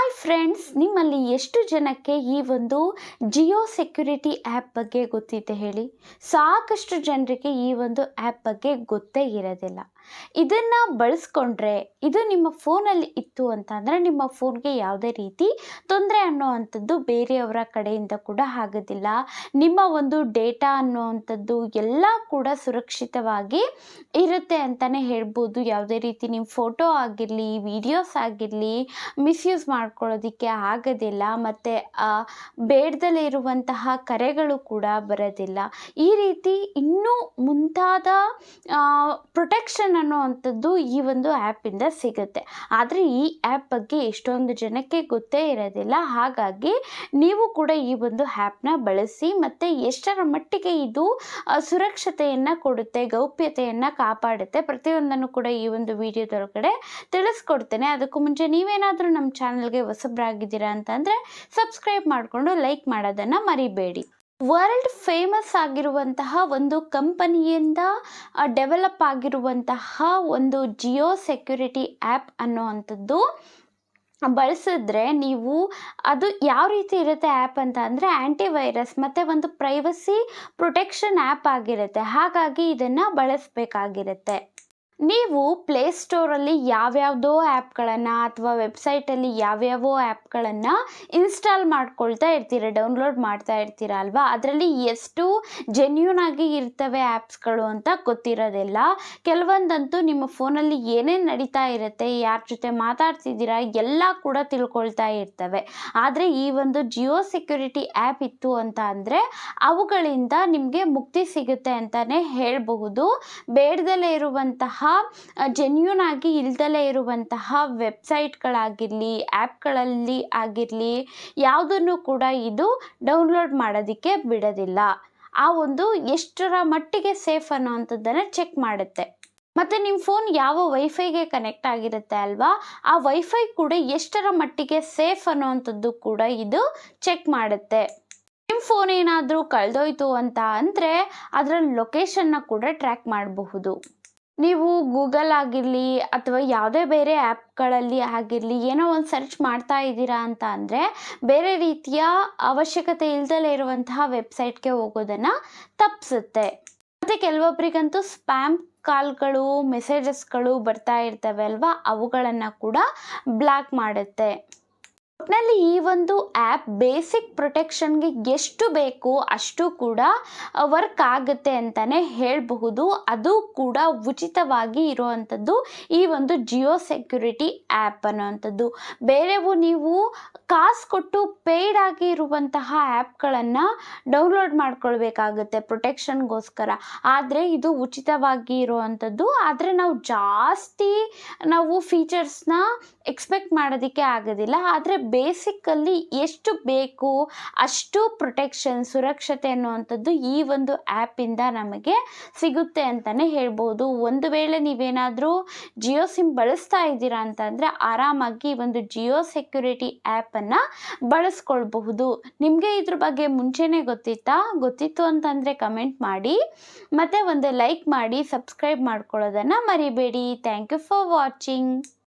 Hi friends, ನಿಮ್ಮಲ್ಲಿ ಎಷ್ಟು ಜನಕ್ಕೆ ಈ ಒಂದು ಜಿಯೋ ಸೆಕ್ಯುರಿಟಿ ಆ್ಯಪ್ ಬಗ್ಗೆ ಗೊತ್ತಿದೆ ಹೇಳಿ? ಸಾಕಷ್ಟು ಜನರಿಗೆ ಈ ಒಂದು ಆ್ಯಪ್ ಬಗ್ಗೆ ಗೊತ್ತೇ ಇರೋದಿಲ್ಲ. ಇದನ್ನು ಬಳಸ್ಕೊಂಡ್ರೆ, ಇದು ನಿಮ್ಮ ಫೋನಲ್ಲಿ ಇತ್ತು ಅಂತಂದರೆ ನಿಮ್ಮ ಫೋನ್ಗೆ ಯಾವುದೇ ರೀತಿ ತೊಂದರೆ ಅನ್ನೋವಂಥದ್ದು ಬೇರೆಯವರ ಕಡೆಯಿಂದ ಕೂಡ ಆಗೋದಿಲ್ಲ. ನಿಮ್ಮ ಒಂದು ಡೇಟಾ ಅನ್ನೋವಂಥದ್ದು ಎಲ್ಲ ಕೂಡ ಸುರಕ್ಷಿತವಾಗಿ ಇರುತ್ತೆ ಅಂತಲೇ ಹೇಳ್ಬೋದು. ಯಾವುದೇ ರೀತಿ ನಿಮ್ಮ ಫೋಟೋ ಆಗಿರಲಿ, ವಿಡಿಯೋಸ್ ಆಗಿರಲಿ ಮಿಸ್ಯೂಸ್ ಮಾಡ್ಕೊಳ್ಳೋದಕ್ಕೆ ಆಗೋದಿಲ್ಲ. ಮತ್ತು ಬೇಡದಲ್ಲೇ ಇರುವಂತಹ ಕರೆಗಳು ಕೂಡ ಬರೋದಿಲ್ಲ. ಈ ರೀತಿ ಇನ್ನೂ ಮುಂತಾದ ಪ್ರೊಟೆಕ್ಷನ್ ಅನ್ನೋವಂಥದ್ದು ಈ ಒಂದು ಆ್ಯಪಿಂದ ಸಿಗುತ್ತೆ. ಆದರೆ ಈ ಆ್ಯಪ್ ಬಗ್ಗೆ ಎಷ್ಟೊಂದು ಜನಕ್ಕೆ ಗೊತ್ತೇ ಇರೋದಿಲ್ಲ. ಹಾಗಾಗಿ ನೀವು ಕೂಡ ಈ ಒಂದು ಆ್ಯಪ್ನ ಬಳಸಿ, ಮತ್ತು ಎಷ್ಟರ ಮಟ್ಟಿಗೆ ಇದು ಸುರಕ್ಷತೆಯನ್ನು ಕೊಡುತ್ತೆ, ಗೌಪ್ಯತೆಯನ್ನು ಕಾಪಾಡುತ್ತೆ, ಪ್ರತಿಯೊಂದನ್ನು ಕೂಡ ಈ ಒಂದು ವಿಡಿಯೋದೊಳಗಡೆ ತಿಳಿಸ್ಕೊಡ್ತೇನೆ. ಅದಕ್ಕೂ ಮುಂಚೆ ನೀವೇನಾದರೂ ನಮ್ಮ ಚಾನಲ್ಗೆ ಹೊಸಬರಾಗಿದ್ದೀರಾ ಅಂತಂದರೆ ಸಬ್ಸ್ಕ್ರೈಬ್ ಮಾಡಿಕೊಂಡು ಲೈಕ್ ಮಾಡೋದನ್ನು ಮರಿಬೇಡಿ. ವರ್ಲ್ಡ್ ಫೇಮಸ್ ಆಗಿರುವಂತಹ ಒಂದು ಕಂಪನಿಯಿಂದ ಡೆವಲಪ್ ಆಗಿರುವಂತಹ ಒಂದು ಜಿಯೋ ಸೆಕ್ಯುರಿಟಿ ಆ್ಯಪ್ ಅನ್ನೋವಂಥದ್ದು ಬಳಸಿದ್ರೆ ನೀವು ಅದು ಯಾವ ರೀತಿ ಇರುತ್ತೆ ಆ್ಯಪ್ ಅಂತ ಅಂದರೆ ಆ್ಯಂಟಿವೈರಸ್ ಮತ್ತು ಒಂದು ಪ್ರೈವಸಿ ಪ್ರೊಟೆಕ್ಷನ್ ಆ್ಯಪ್ ಆಗಿರುತ್ತೆ. ಹಾಗಾಗಿ ಇದನ್ನು ಬಳಸಬೇಕಾಗಿರುತ್ತೆ. ನೀವು ಪ್ಲೇಸ್ಟೋರಲ್ಲಿ ಯಾವ್ಯಾವುದೋ ಆ್ಯಪ್ಗಳನ್ನು ಅಥವಾ ವೆಬ್ಸೈಟಲ್ಲಿ ಯಾವ್ಯಾವೋ ಆ್ಯಪ್ಗಳನ್ನು ಇನ್ಸ್ಟಾಲ್ ಮಾಡ್ಕೊಳ್ತಾ ಇರ್ತೀರ, ಡೌನ್ಲೋಡ್ ಮಾಡ್ತಾ ಇರ್ತೀರ ಅಲ್ವಾ? ಅದರಲ್ಲಿ ಎಷ್ಟು ಜೆನ್ಯೂನ್ ಆಗಿ ಇರ್ತವೆ ಆ್ಯಪ್ಸ್ಗಳು ಅಂತ ಗೊತ್ತಿರೋದಿಲ್ಲ. ಕೆಲವೊಂದಂತೂ ನಿಮ್ಮ ಫೋನಲ್ಲಿ ಏನೇನು ನಡೀತಾ ಇರುತ್ತೆ, ಯಾರ ಜೊತೆ ಮಾತಾಡ್ತಿದ್ದೀರಾ ಎಲ್ಲ ಕೂಡ ತಿಳ್ಕೊಳ್ತಾ ಇರ್ತವೆ. ಆದರೆ ಈ ಒಂದು ಜಿಯೋ ಸೆಕ್ಯುರಿಟಿ ಆ್ಯಪ್ ಇತ್ತು ಅಂತ ಅಂದರೆ ಅವುಗಳಿಂದ ನಿಮಗೆ ಮುಕ್ತಿ ಸಿಗುತ್ತೆ ಅಂತಲೇ ಹೇಳಬಹುದು. ಬೇಡದಲ್ಲೇ ಇರುವಂತಹ ಜೆನ್ಯೂನ್ ಆಗಿ ಇಲ್ದಲೇ ಇರುವಂತಹ ವೆಬ್ಸೈಟ್ಗಳಾಗಿರಲಿ, ಆ್ಯಪ್ಗಳಲ್ಲಿ ಆಗಿರಲಿ ಯಾವುದನ್ನು ಕೂಡ ಇದು ಡೌನ್ಲೋಡ್ ಮಾಡೋದಕ್ಕೆ ಬಿಡೋದಿಲ್ಲ. ಆ ಒಂದು ಎಷ್ಟರ ಮಟ್ಟಿಗೆ ಸೇಫ್ ಅನ್ನೋವಂಥದ್ದನ್ನು ಚೆಕ್ ಮಾಡುತ್ತೆ. ಮತ್ತು ನಿಮ್ಮ ಫೋನ್ ಯಾವ ವೈಫೈಗೆ ಕನೆಕ್ಟ್ ಆಗಿರುತ್ತೆ ಅಲ್ವಾ, ಆ ವೈಫೈ ಕೂಡ ಎಷ್ಟರ ಮಟ್ಟಿಗೆ ಸೇಫ್ ಅನ್ನೋವಂಥದ್ದು ಕೂಡ ಇದು ಚೆಕ್ ಮಾಡುತ್ತೆ. ನಿಮ್ಮ ಫೋನ್ ಏನಾದರೂ ಕಳೆದೋಯ್ತು ಅಂತ ಅಂದರೆ ಅದರ ಲೊಕೇಶನ್ನ ಕೂಡ ಟ್ರ್ಯಾಕ್ ಮಾಡಬಹುದು. ನೀವು ಗೂಗಲ್ ಆಗಿರಲಿ ಅಥವಾ ಯಾವುದೇ ಬೇರೆ ಆ್ಯಪ್ಗಳಲ್ಲಿ ಆಗಿರಲಿ ಏನೋ ಒಂದು ಸರ್ಚ್ ಮಾಡ್ತಾ ಇದ್ದೀರಾ ಅಂತ ಅಂದರೆ ಬೇರೆ ರೀತಿಯ ಅವಶ್ಯಕತೆ ಇಲ್ದಲೇ ಇರುವಂತಹ ವೆಬ್ಸೈಟ್ಗೆ ಹೋಗೋದನ್ನು ತಪ್ಪಿಸುತ್ತೆ. ಮತ್ತು ಕೆಲವೊಬ್ಬರಿಗಂತೂ ಸ್ಪ್ಯಾಮ್ ಕಾಲ್ಗಳು, ಮೆಸೇಜಸ್ಗಳು ಬರ್ತಾ ಇರ್ತವೆ ಅಲ್ವಾ, ಅವುಗಳನ್ನು ಕೂಡ ಬ್ಲಾಕ್ ಮಾಡುತ್ತೆ. ಒಟ್ಟಿನಲ್ಲಿ ಈ ಒಂದು ಆ್ಯಪ್ ಬೇಸಿಕ್ ಪ್ರೊಟೆಕ್ಷನ್ಗೆ ಎಷ್ಟು ಬೇಕು ಅಷ್ಟು ಕೂಡ ವರ್ಕ್ ಆಗುತ್ತೆ ಅಂತಲೇ ಹೇಳಬಹುದು. ಅದು ಕೂಡ ಉಚಿತವಾಗಿ ಇರುವಂಥದ್ದು ಈ ಒಂದು ಜಿಯೋ ಸೆಕ್ಯುರಿಟಿ ಆ್ಯಪ್ ಅನ್ನೋವಂಥದ್ದು. ಬೇರೆವು ನೀವು ಕಾಸು ಕೊಟ್ಟು ಪೇಯ್ಡ್ ಆಗಿ ಇರುವಂತಹ ಆ್ಯಪ್ಗಳನ್ನು ಡೌನ್ಲೋಡ್ ಮಾಡ್ಕೊಳ್ಬೇಕಾಗುತ್ತೆ ಪ್ರೊಟೆಕ್ಷನ್ಗೋಸ್ಕರ. ಆದರೆ ಇದು ಉಚಿತವಾಗಿ ಇರುವಂಥದ್ದು. ಆದರೆ ನಾವು ಫೀಚರ್ಸ್ನ ಎಕ್ಸ್ಪೆಕ್ಟ್ ಮಾಡೋದಕ್ಕೆ ಆಗೋದಿಲ್ಲ. ಆದರೆ ಬೇಸಿಕಲ್ಲಿ ಎಷ್ಟು ಬೇಕು ಅಷ್ಟು ಪ್ರೊಟೆಕ್ಷನ್, ಸುರಕ್ಷತೆ ಅನ್ನುವಂಥದ್ದು ಈ ಒಂದು ಆ್ಯಪಿಂದ ನಮಗೆ ಸಿಗುತ್ತೆ ಅಂತಲೇ ಹೇಳ್ಬೋದು. ಒಂದು ವೇಳೆ ನೀವೇನಾದರೂ ಜಿಯೋ ಸಿಮ್ ಬಳಸ್ತಾ ಇದ್ದೀರಾ ಅಂತಂದರೆ ಆರಾಮಾಗಿ ಒಂದು ಜಿಯೋ ಸೆಕ್ಯುರಿಟಿ ಆ್ಯಪನ್ನು ಬಳಸ್ಕೊಳ್ಬಹುದು. ನಿಮಗೆ ಇದ್ರ ಬಗ್ಗೆ ಮುಂಚೆನೇ ಗೊತ್ತಿತ್ತು ಅಂತಂದರೆ ಕಮೆಂಟ್ ಮಾಡಿ, ಮತ್ತು ಒಂದು ಲೈಕ್ ಮಾಡಿ, ಸಬ್ಸ್ಕ್ರೈಬ್ ಮಾಡ್ಕೊಳ್ಳೋದನ್ನು ಮರಿಬೇಡಿ. Thank you for watching.